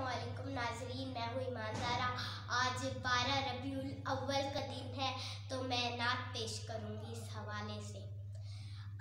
अस्सलामुअलैकुम नाज़रीन, मैं हूँ ईमानदारा। आज 12 रबीउल अव्वल का दिन है, तो मैं नात पेश करूँगी इस हवाले से।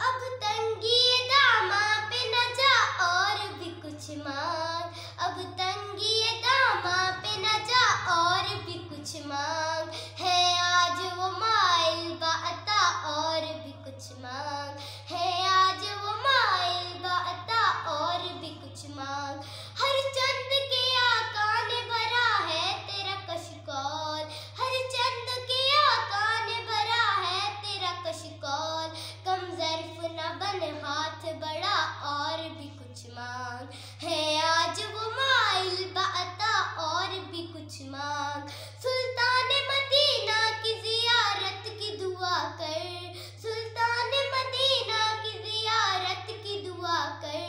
अब तंगी दामा पे न जा और भी कुछ मांग, अब तंगी दामा पे न जा और भी कुछ मांग, है आज वो माइल बाता और भी कुछ मांग, है आज वो माइल बाता और भी कुछ मांग। हर चंद के आका ने भरा है तेरा कशकौल, हर चंद के आका ने भरा है तेरा कशकौल, कम ज़र्फ न बन हाथ बड़ा और भी कुछ मांग, है आज वो माइल बाता और भी कुछ मांग। सुल्तान मदीना की ज़ियारत की दुआ कर, सुल्तान मदीना की ज़ियारत की दुआ कर,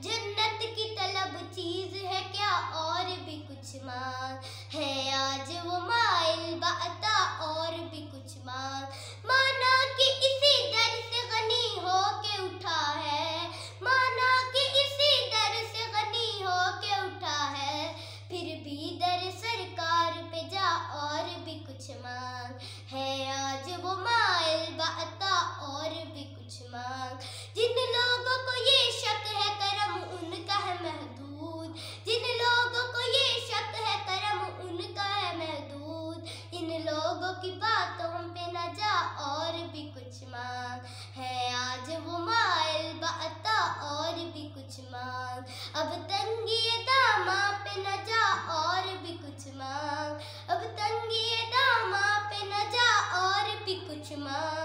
जन्नत की तलब चीज़ है क्या और भी कुछ मांग, है आज वो माइल बाता और भी कुछ मांग। माना कि इसी दर से गनी हो के उठा है, माना कि इसी दर से गनी हो के उठा है, फिर भी दर सरकार पे जा और भी कुछ मांग, है आज वो माइल बाता और भी कुछ मांग। जिन लोगों को ये शक है करम उनका है महदूद, जिन लोगों को ये शक है करम उनका है महदूद, इन लोगों की बातों पे न जा और भी कुछ मांग, है आज वो माइल बाता और भी कुछ मांग। अब तंगी दामा पे न जा और भी कुछ मांग, अब तंगी दामा पे न जा और भी कुछ मांग।